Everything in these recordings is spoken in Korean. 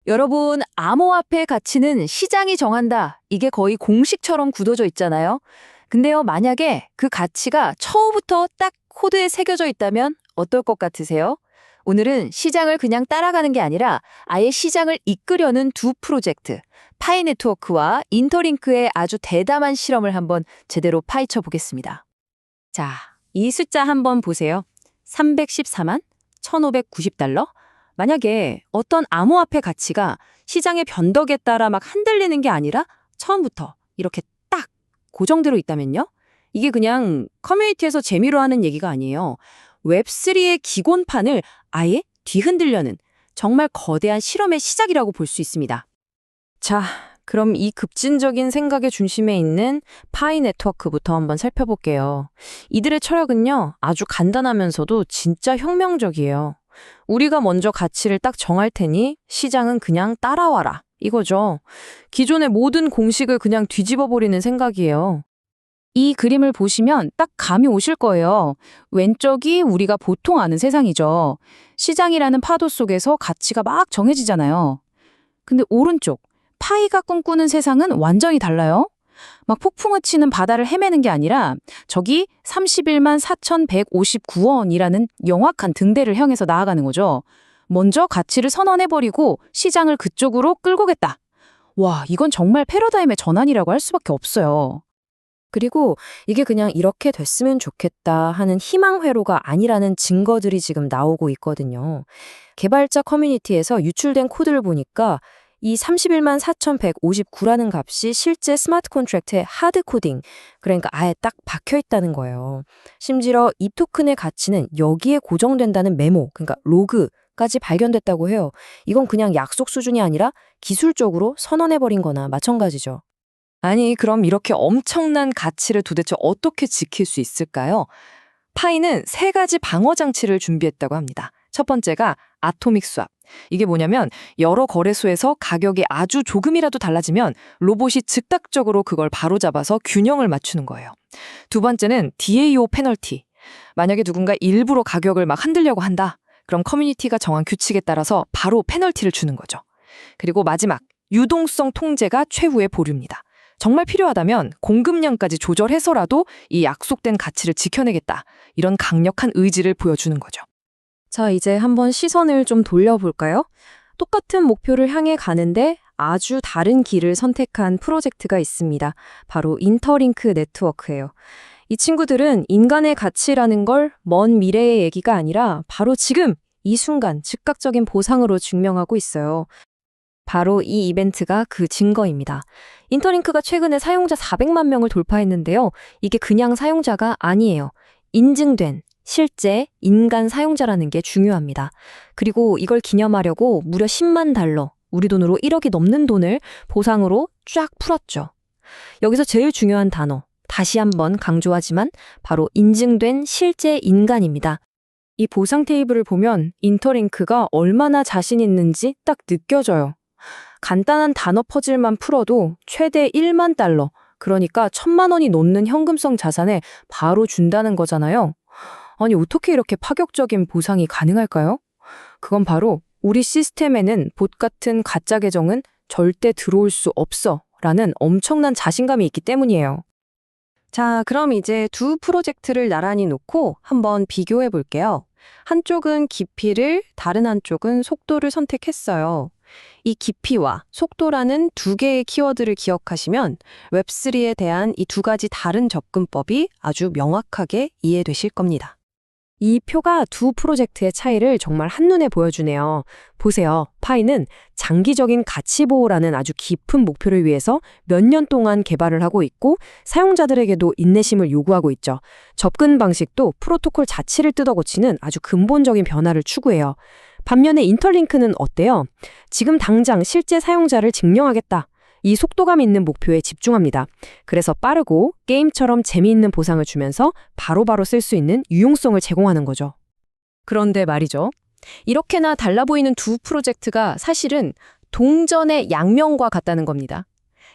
여러분, 암호화폐 가치는 시장이 정한다. 이게 거의 공식처럼 굳어져 있잖아요. 근데요, 만약에 그 가치가 처음부터 딱 코드에 새겨져 있다면 어떨 것 같으세요? 오늘은 시장을 그냥 따라가는 게 아니라 아예 시장을 이끄려는 두 프로젝트, 파이네트워크와 인터링크의 아주 대담한 실험을 한번 제대로 파헤쳐 보겠습니다. 자, 이 숫자 한번 보세요. 314만 1,590달러? 만약에 어떤 암호화폐 가치가 시장의 변덕에 따라 막 흔들리는 게 아니라 처음부터 이렇게 딱 고정대로 있다면요? 이게 그냥 커뮤니티에서 재미로 하는 얘기가 아니에요. 웹3의 기본판을 아예 뒤흔들려는 정말 거대한 실험의 시작이라고 볼 수 있습니다. 자, 그럼 이 급진적인 생각의 중심에 있는 파이 네트워크부터 한번 살펴볼게요. 이들의 철학은요, 아주 간단하면서도 진짜 혁명적이에요. 우리가 먼저 가치를 딱 정할 테니 시장은 그냥 따라와라. 이거죠. 기존의 모든 공식을 그냥 뒤집어버리는 생각이에요. 이 그림을 보시면 딱 감이 오실 거예요. 왼쪽이 우리가 보통 아는 세상이죠. 시장이라는 파도 속에서 가치가 막 정해지잖아요. 근데 오른쪽, 파이가 꿈꾸는 세상은 완전히 달라요. 막 폭풍을 치는 바다를 헤매는 게 아니라 저기 31만 4,159원이라는 영악한 등대를 향해서 나아가는 거죠. 먼저 가치를 선언해버리고 시장을 그쪽으로 끌고 겠다. 와, 이건 정말 패러다임의 전환이라고 할 수밖에 없어요. 그리고 이게 그냥 이렇게 됐으면 좋겠다 하는 희망 회로가 아니라는 증거들이 지금 나오고 있거든요. 개발자 커뮤니티에서 유출된 코드를 보니까 이 31만 4,159라는 값이 실제 스마트 컨트랙트의 하드 코딩, 그러니까 아예 딱 박혀 있다는 거예요. 심지어 이 토큰의 가치는 여기에 고정된다는 메모, 그러니까 로그까지 발견됐다고 해요. 이건 그냥 약속 수준이 아니라 기술적으로 선언해버린 거나 마찬가지죠. 아니, 그럼 이렇게 엄청난 가치를 도대체 어떻게 지킬 수 있을까요? 파이는 세 가지 방어 장치를 준비했다고 합니다. 첫 번째가 아토믹 스왑. 이게 뭐냐면 여러 거래소에서 가격이 아주 조금이라도 달라지면 로봇이 즉각적으로 그걸 바로잡아서 균형을 맞추는 거예요. 두 번째는 DAO 페널티. 만약에 누군가 일부러 가격을 막 흔들려고 한다. 그럼 커뮤니티가 정한 규칙에 따라서 바로 페널티를 주는 거죠. 그리고 마지막, 유동성 통제가 최후의 보류입니다. 정말 필요하다면 공급량까지 조절해서라도 이 약속된 가치를 지켜내겠다. 이런 강력한 의지를 보여주는 거죠. 자, 이제 한번 시선을 좀 돌려볼까요? 똑같은 목표를 향해 가는데 아주 다른 길을 선택한 프로젝트가 있습니다. 바로 인터링크 네트워크예요. 이 친구들은 인간의 가치라는 걸 먼 미래의 얘기가 아니라 바로 지금, 이 순간 즉각적인 보상으로 증명하고 있어요. 바로 이 이벤트가 그 증거입니다. 인터링크가 최근에 사용자 400만 명을 돌파했는데요. 이게 그냥 사용자가 아니에요. 인증된 실제 인간 사용자라는 게 중요합니다. 그리고 이걸 기념하려고 무려 10만 달러, 우리 돈으로 1억이 넘는 돈을 보상으로 쫙 풀었죠. 여기서 제일 중요한 단어, 다시 한번 강조하지만 바로 인증된 실제 인간입니다. 이 보상 테이블을 보면 인터링크가 얼마나 자신 있는지 딱 느껴져요. 간단한 단어 퍼즐만 풀어도 최대 1만 달러, 그러니까 1,000만 원이 넘는 현금성 자산에 바로 준다는 거잖아요. 아니, 어떻게 이렇게 파격적인 보상이 가능할까요? 그건 바로 우리 시스템에는 봇 같은 가짜 계정은 절대 들어올 수 없어 라는 엄청난 자신감이 있기 때문이에요. 자, 그럼 이제 두 프로젝트를 나란히 놓고 한번 비교해 볼게요. 한쪽은 깊이를, 다른 한쪽은 속도를 선택했어요. 이 깊이와 속도라는 두 개의 키워드를 기억하시면 웹3에 대한 이 두 가지 다른 접근법이 아주 명확하게 이해되실 겁니다. 이 표가 두 프로젝트의 차이를 정말 한눈에 보여주네요. 보세요. 파이는 장기적인 가치 보호라는 아주 깊은 목표를 위해서 몇 년 동안 개발을 하고 있고 사용자들에게도 인내심을 요구하고 있죠. 접근 방식도 프로토콜 자체를 뜯어고치는 아주 근본적인 변화를 추구해요. 반면에 인터링크는 어때요? 지금 당장 실제 사용자를 증명하겠다. 이 속도감 있는 목표에 집중합니다. 그래서 빠르고 게임처럼 재미있는 보상을 주면서 바로바로 쓸 수 있는 유용성을 제공하는 거죠. 그런데 말이죠. 이렇게나 달라 보이는 두 프로젝트가 사실은 동전의 양면과 같다는 겁니다.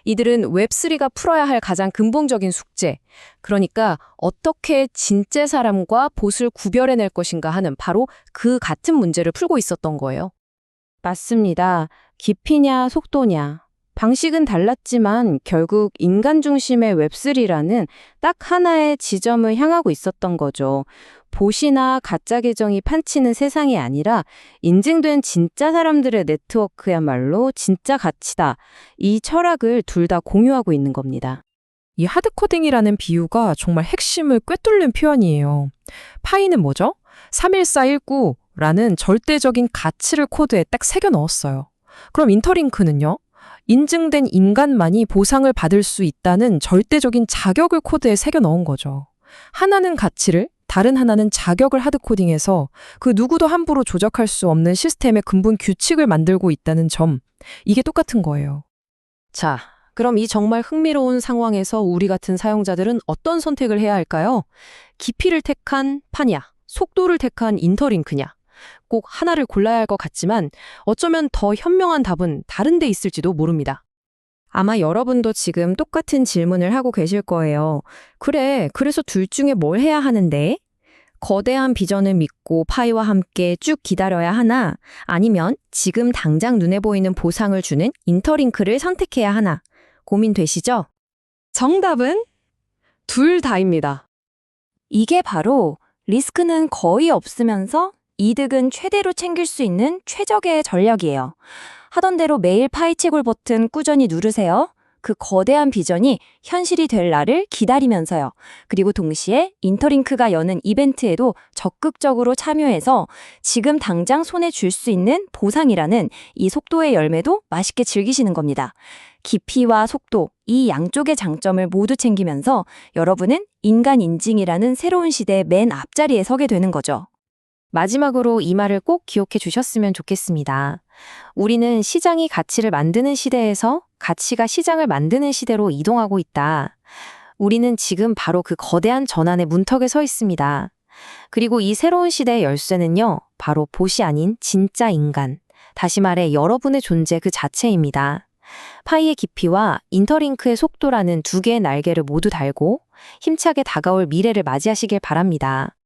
이들은 웹3가 풀어야 할 가장 근본적인 숙제, 그러니까 어떻게 진짜 사람과 봇을 구별해낼 것인가 하는 바로 그 같은 문제를 풀고 있었던 거예요. 맞습니다. 깊이냐, 속도냐. 방식은 달랐지만 결국 인간 중심의 웹3라는 딱 하나의 지점을 향하고 있었던 거죠. 봇이나 가짜 계정이 판치는 세상이 아니라 인증된 진짜 사람들의 네트워크야말로 진짜 가치다. 이 철학을 둘 다 공유하고 있는 겁니다. 이 하드코딩이라는 비유가 정말 핵심을 꿰뚫는 표현이에요. 파이는 뭐죠? 31419라는 절대적인 가치를 코드에 딱 새겨 넣었어요. 그럼 인터링크는요? 인증된 인간만이 보상을 받을 수 있다는 절대적인 자격을 코드에 새겨 넣은 거죠. 하나는 가치를, 다른 하나는 자격을 하드코딩해서 그 누구도 함부로 조작할 수 없는 시스템의 근본 규칙을 만들고 있다는 점, 이게 똑같은 거예요. 자, 그럼 이 정말 흥미로운 상황에서 우리 같은 사용자들은 어떤 선택을 해야 할까요? 깊이를 택한 파냐, 속도를 택한 인터링크냐. 꼭 하나를 골라야 할 것 같지만 어쩌면 더 현명한 답은 다른 데 있을지도 모릅니다. 아마 여러분도 지금 똑같은 질문을 하고 계실 거예요. 그래, 그래서 둘 중에 뭘 해야 하는데? 거대한 비전을 믿고 파이와 함께 쭉 기다려야 하나? 아니면 지금 당장 눈에 보이는 보상을 주는 인터링크를 선택해야 하나? 고민되시죠? 정답은 둘 다입니다. 이게 바로 리스크는 거의 없으면서 이득은 최대로 챙길 수 있는 최적의 전략이에요. 하던 대로 매일 파이채굴 버튼 꾸준히 누르세요. 그 거대한 비전이 현실이 될 날을 기다리면서요. 그리고 동시에 인터링크가 여는 이벤트에도 적극적으로 참여해서 지금 당장 손에 줄 수 있는 보상이라는 이 속도의 열매도 맛있게 즐기시는 겁니다. 깊이와 속도, 이 양쪽의 장점을 모두 챙기면서 여러분은 인간 인증이라는 새로운 시대의 맨 앞자리에 서게 되는 거죠. 마지막으로 이 말을 꼭 기억해 주셨으면 좋겠습니다. 우리는 시장이 가치를 만드는 시대에서 가치가 시장을 만드는 시대로 이동하고 있다. 우리는 지금 바로 그 거대한 전환의 문턱에 서 있습니다. 그리고 이 새로운 시대의 열쇠는요, 바로 봇이 아닌 진짜 인간. 다시 말해 여러분의 존재 그 자체입니다. 파이의 깊이와 인터링크의 속도라는 두 개의 날개를 모두 달고 힘차게 다가올 미래를 맞이하시길 바랍니다.